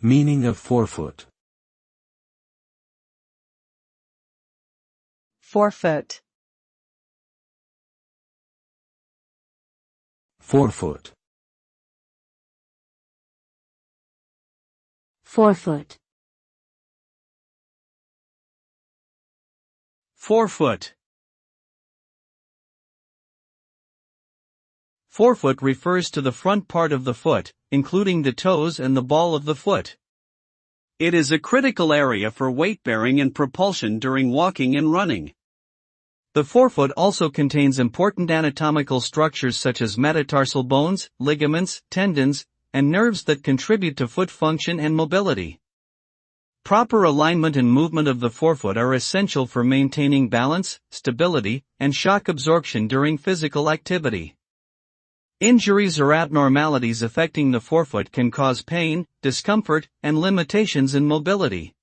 Meaning of forefoot. Forefoot. Forefoot. Forefoot. Forefoot. Forefoot refers to the front part of the foot, including the toes and the ball of the foot. It is a critical area for weight-bearing and propulsion during walking and running. The forefoot also contains important anatomical structures such as metatarsal bones, ligaments, tendons, and nerves that contribute to foot function and mobility. Proper alignment and movement of the forefoot are essential for maintaining balance, stability, and shock absorption during physical activity. Injuries or abnormalities affecting the forefoot can cause pain, discomfort, and limitations in mobility.